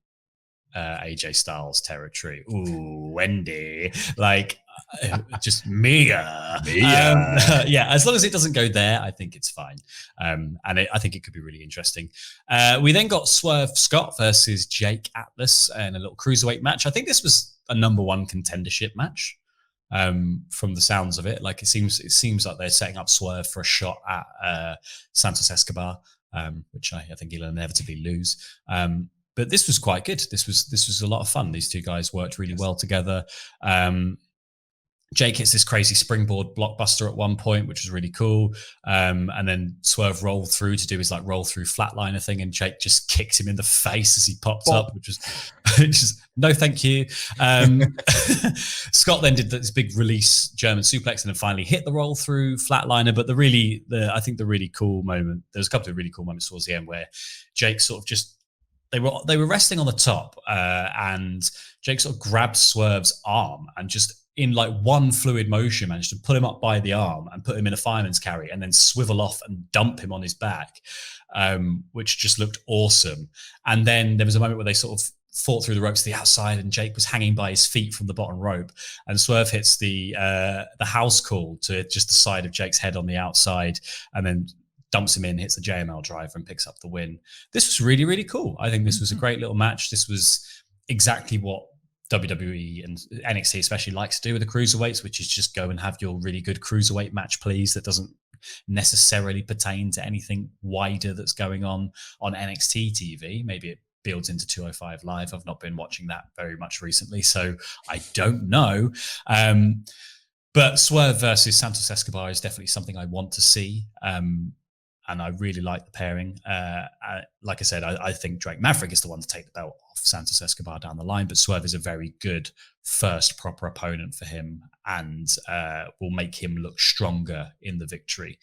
AJ Styles territory. Ooh, Wendy, like just Mia. As long as it doesn't go there, I think it's fine. I think it could be really interesting. We then got Swerve Scott versus Jake Atlas in a little cruiserweight match. I think this was a number one contendership match. From the sounds of it, like it seems like they're setting up Swerve for a shot at Santos Escobar, which I think he'll inevitably lose. But this was quite good. This was a lot of fun. These two guys worked really well together. Jake hits this crazy springboard blockbuster at one point, which was really cool. And then Swerve rolled through to do his like roll through flatliner thing, and Jake just kicked him in the face as he popped up, which was no thank you. Scott then did this big release German suplex and then finally hit the roll through flatliner. But I think the really cool moment, there's a couple of really cool moments towards the end where Jake sort of just, they were resting on the top, and Jake sort of grabbed Swerve's arm and just in like one fluid motion managed to pull him up by the arm and put him in a fireman's carry and then swivel off and dump him on his back, which just looked awesome. And then there was a moment where they sort of fought through the ropes to the outside and Jake was hanging by his feet from the bottom rope, and Swerve hits the house call to just the side of Jake's head on the outside and then dumps him in, hits the JML driver and picks up the win. This was really, really cool. I think this was a great little match. This was exactly what WWE and NXT especially likes to do with the cruiserweights, which is just go and have your really good cruiserweight match, please. That doesn't necessarily pertain to anything wider that's going on NXT TV. Maybe it builds into 205 Live. I've not been watching that very much recently, so I don't know. But Swerve versus Santos Escobar is definitely something I want to see. And I really like the pairing. Like I said, I think Drake Maverick is the one to take the belt off Santos Escobar down the line, but Swerve is a very good first proper opponent for him and will make him look stronger in the victory.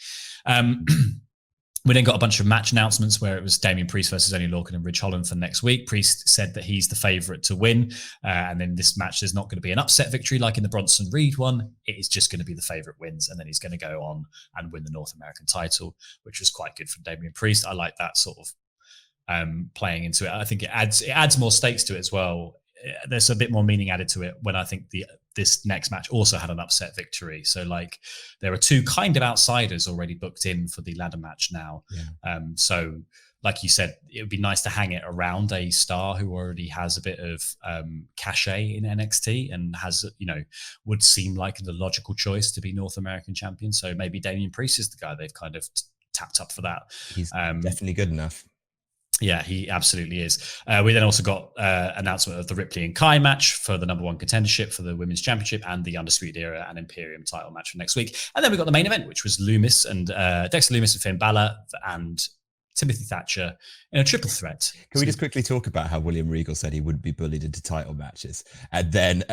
We then got a bunch of match announcements where it was Damian Priest versus Oney Lorcan and Ridge Holland for next week. Priest said that he's the favorite to win. And then this match, there's not going to be an upset victory like in the Bronson Reed one. It is just going to be the favorite wins. And then he's going to go on and win the North American title, which was quite good for Damian Priest. I like that sort of playing into it. I think it adds more stakes to it as well. There's a bit more meaning added to it when I think this next match also had an upset victory. So like there are two kind of outsiders already booked in for the ladder match now. Yeah. So like you said, it would be nice to hang it around a star who already has a bit of cachet in NXT and has, would seem like the logical choice to be North American champion. So maybe Damian Priest is the guy they've kind of tapped up for that. He's definitely good enough. Yeah, he absolutely is. We then also got announcement of the Ripley and Kai match for the number one contendership for the Women's Championship and the Undisputed Era and Imperium title match for next week. And then we got the main event, which was Loomis and Dexter Loomis and Finn Balor and Timothy Thatcher in a triple threat. Can we just quickly talk about how William Regal said he wouldn't be bullied into title matches, and then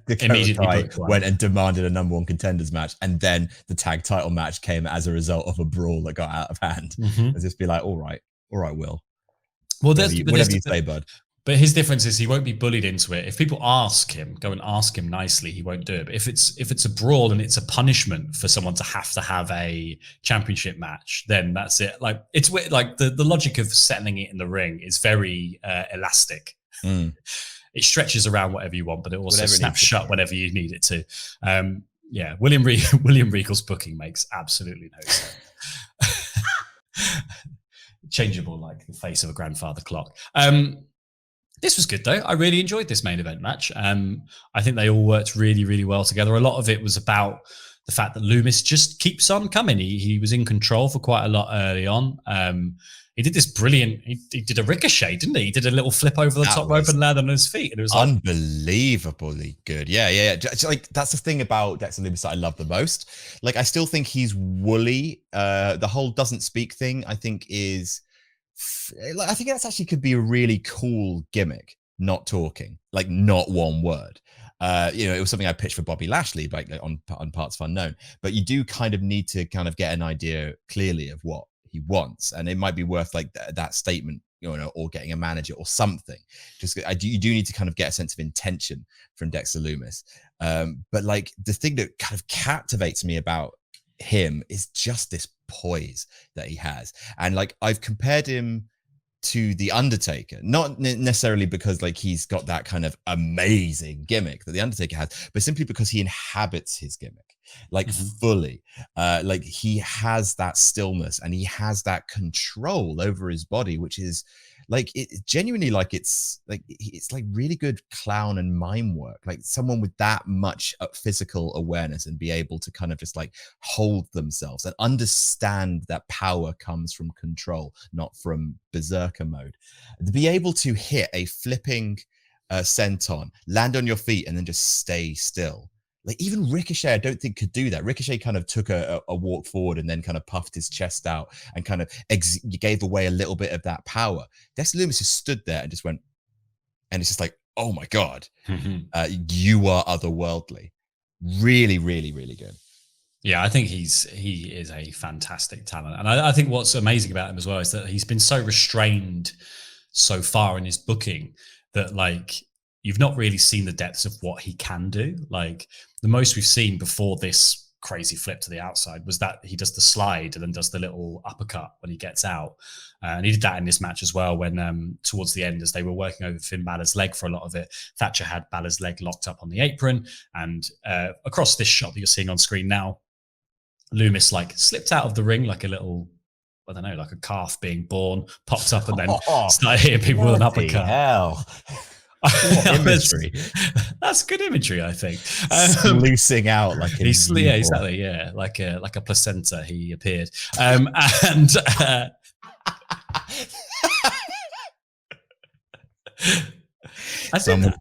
Dakota Kai went and demanded a number one contenders match, and then the tag title match came as a result of a brawl that got out of hand. Mm-hmm. Just be like, all right, Will. Well, whatever you say, bud. But his difference is he won't be bullied into it. If people ask him, go and ask him nicely, he won't do it. But if it's a brawl and it's a punishment for someone to have a championship match, then that's it. Like it's weird. Like the logic of settling it in the ring is very elastic. Mm. It stretches around whatever you want, but it also snaps shut whenever you need it to. Yeah, William Regal's booking makes absolutely no sense. Changeable like the face of a grandfather clock. This was good though. I really enjoyed this main event match. I think they all worked really, really well together. A lot of it was about the fact that Loomis just keeps on coming. He was in control for quite a lot early on. He did this brilliant. He did a ricochet, didn't he? He did a little flip over the top rope and landed on his feet, and it was unbelievably good. Yeah. Like that's the thing about Dexter Loomis that I love the most. Like I still think he's woolly. The whole doesn't speak thing, I think, is. I think that's actually could be a really cool gimmick. Not talking, like not one word. It was something I pitched for Bobby Lashley, like on Parts of Unknown. But you do kind of need to kind of get an idea clearly of what he wants, and it might be worth like that statement, or getting a manager or something. You do need to kind of get a sense of intention from Dexter Loomis. But like the thing that kind of captivates me about him is just this poise that he has, and like I've compared him to the Undertaker, not necessarily because like he's got that kind of amazing gimmick that the Undertaker has, but simply because he inhabits his gimmick like fully. Like he has that stillness and he has that control over his body, which is like it genuinely like it's like really good clown and mime work. Like someone with that much physical awareness and be able to kind of just like hold themselves and understand that power comes from control, not from berserker mode. To be able to hit a flipping senton, land on your feet, and then just stay still. Like even Ricochet, I don't think could do that. Ricochet kind of took a walk forward and then kind of puffed his chest out and kind of gave away a little bit of that power. Dexter Loomis just stood there and just went, and it's just like, oh my God, you are otherworldly. Really, really, really good. Yeah, I think he is a fantastic talent. And I think what's amazing about him as well is that he's been so restrained so far in his booking that like, you've not really seen the depths of what he can do. Like the most we've seen before this crazy flip to the outside was that he does the slide and then does the little uppercut when he gets out. And he did that in this match as well when towards the end, as they were working over Finn Balor's leg for a lot of it, Thatcher had Balor's leg locked up on the apron. And across this shot that you're seeing on screen now, Loomis like slipped out of the ring like a little, I don't know, like a calf being born, popped up and then started hitting people with an uppercut. Hell. Imagery. That's good imagery, I think. Sluicing out like a yeah, exactly. Yeah, like a placenta. He appeared, someone's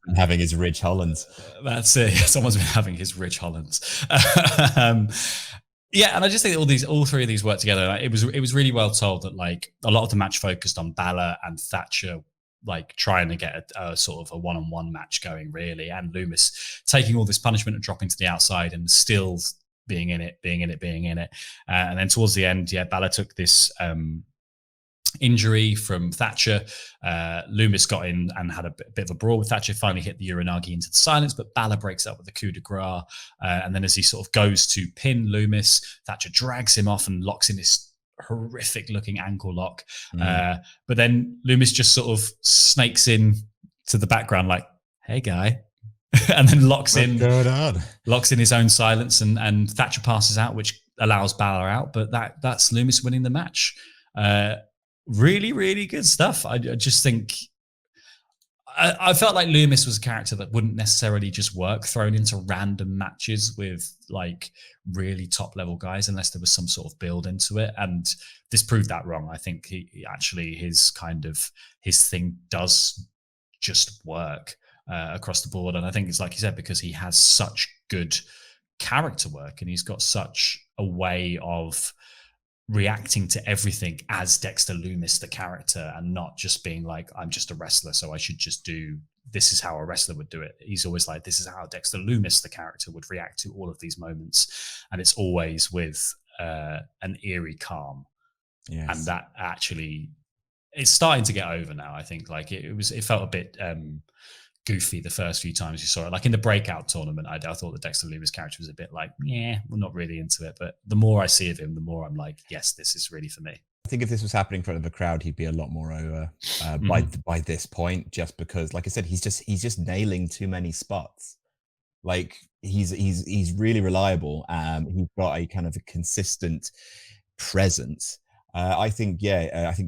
been having his Ridge Hollands. That's it. Someone's been having his Ridge Hollands. Yeah, and I just think all three of these work together. It was really well told that like a lot of the match focused on Balor and Thatcher, like trying to get a sort of a one-on-one match going, really, and Loomis taking all this punishment and dropping to the outside and still being in it. And then towards the end, yeah, Balor took this injury from Thatcher. Loomis got in and had a bit of a brawl with Thatcher, finally hit the Uranagi into the silence, but Balor breaks up with the coup de grace. And then as he sort of goes to pin Loomis, Thatcher drags him off and locks in this horrific looking ankle lock. But then Loomis just sort of snakes in to the background like, hey guy, and then locks in his own silence, and Thatcher passes out, which allows Balor out, but that's Loomis winning the match. Really, really good stuff. I just think I felt like Loomis was a character that wouldn't necessarily just work thrown into random matches with like really top level guys unless there was some sort of build into it. And this proved that wrong. I think he actually his thing does just work across the board. And I think it's like you said, because he has such good character work and he's got such a way of reacting to everything as Dexter Loomis, the character, and not just being like, I'm just a wrestler, so I should just do, this is how a wrestler would do it. He's always like, this is how Dexter Loomis, the character, would react to all of these moments. And it's always with an eerie calm. Yes. And that actually, it's starting to get over now, I think. Like it felt a bit goofy the first few times you saw it. Like in the breakout tournament, I thought the Dexter Loomis character was a bit like, yeah, we're not really into it. But the more I see of him, the more I'm like, yes, this is really for me. I think if this was happening in front of a crowd, he'd be a lot more over by this point, just because, like I said, he's just nailing too many spots. Like he's really reliable. He's got a kind of a consistent presence. I think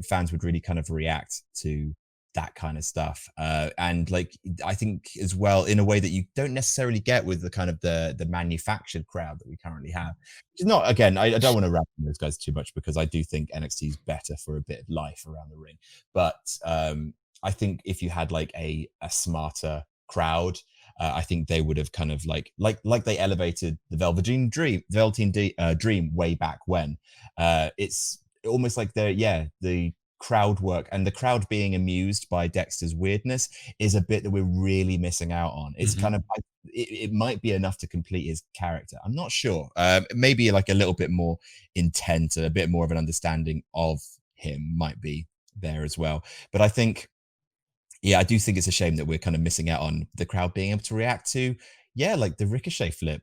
fans would really kind of react to that kind of stuff, and like I think as well in a way that you don't necessarily get with the kind of the manufactured crowd that we currently have. Which is not, again, I don't want to rap on those guys too much because I do think NXT is better for a bit of life around the ring, but I think if you had like a smarter crowd, I think they would have kind of like they elevated the Velveteen Dream way back when. It's almost like the crowd work and the crowd being amused by Dexter's weirdness is a bit that we're really missing out on. It's kind of, it might be enough to complete his character. I'm not sure. Maybe like a little bit more intent and a bit more of an understanding of him might be there as well. But I think, I do think it's a shame that we're kind of missing out on the crowd being able to react to, like the Ricochet flip.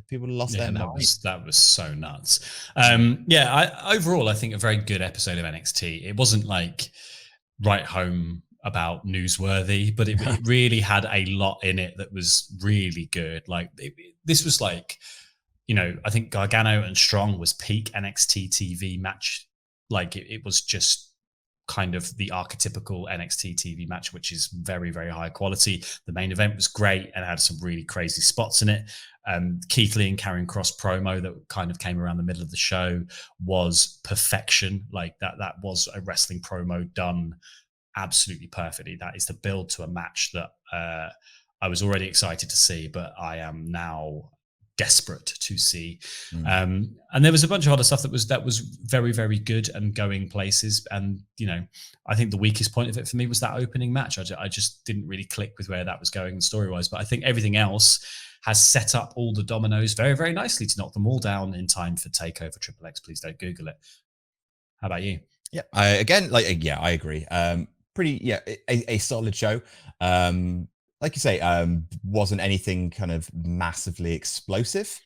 People lost their mind. That was so nuts. Overall, I think a very good episode of NXT. It wasn't like right home about newsworthy, but it really had a lot in it that was really good. Like this was like, I think Gargano and Strong was peak NXT TV match. Like it was just kind of the archetypical NXT TV match, which is very, very high quality. The main event was great and had some really crazy spots in it. Keith Lee and Karrion Kross promo that kind of came around the middle of the show was perfection. Like that was a wrestling promo done absolutely perfectly. That is the build to a match that I was already excited to see, but I am now desperate to see. And there was a bunch of other stuff that was very, very good and going places. And I think the weakest point of it for me was that opening match. I just didn't really click with where that was going story wise, but I think everything else has set up all the dominoes very, very nicely to knock them all down in time for TakeOver Triple X. Please don't Google it. How about you? Yeah, I agree. A solid show. Like you say, wasn't anything kind of massively explosive.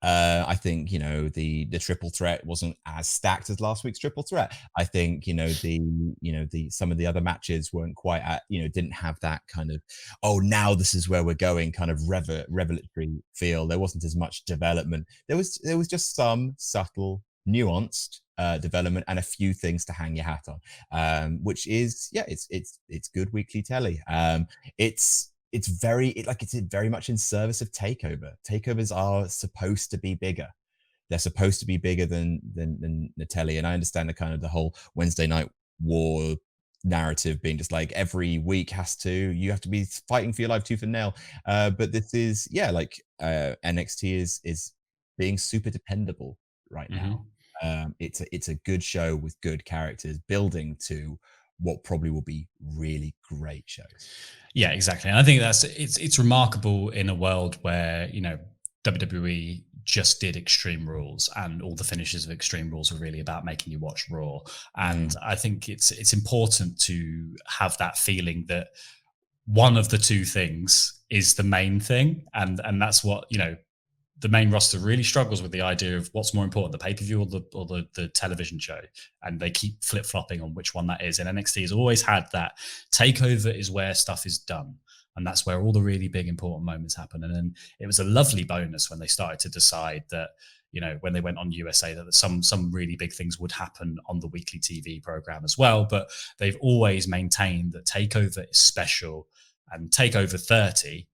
I think the triple threat wasn't as stacked as last week's triple threat. I think the some of the other matches weren't quite at didn't have that kind of now this is where we're going kind of revelatory feel. There wasn't as much development. There was just some subtle, nuanced development and a few things to hang your hat on, which is it's good weekly telly. It's very much in service of TakeOver. Takeovers are supposed to be bigger. They're supposed to be bigger than the telly. And I understand the whole Wednesday Night War narrative being just like every week you have to be fighting for your life tooth and nail. But this is NXT is being super dependable right now. It's a good show with good characters building to what probably will be really great shows. Yeah, exactly. And I think it's remarkable in a world where, WWE just did Extreme Rules and all the finishes of Extreme Rules were really about making you watch Raw. And I think it's important to have that feeling that one of the two things is the main thing. And that's what, the main roster really struggles with the idea of what's more important, the pay-per-view or the television show. And they keep flip-flopping on which one that is. And NXT has always had that. TakeOver is where stuff is done. And that's where all the really big, important moments happen. And then it was a lovely bonus when they started to decide that, when they went on USA, that some really big things would happen on the weekly TV program as well. But they've always maintained that TakeOver is special And TakeOver 30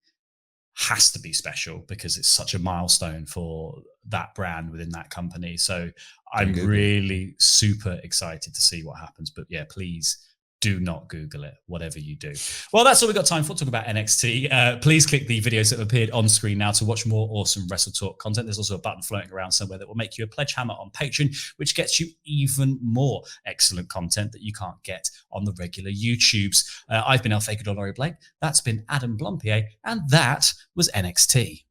has to be special because it's such a milestone for that brand within that company. So I'm really super excited to see what happens. But yeah, please do not Google it, whatever you do. Well, that's all we've got time for. Talk about NXT. Please click the videos that have appeared on screen now to watch more awesome WrestleTalk content. There's also a button floating around somewhere that will make you a pledge hammer on Patreon, which gets you even more excellent content that you can't get on the regular YouTubes. I've been Alfakador Laurie Blake. That's been Adam Blompier. And that was NXT.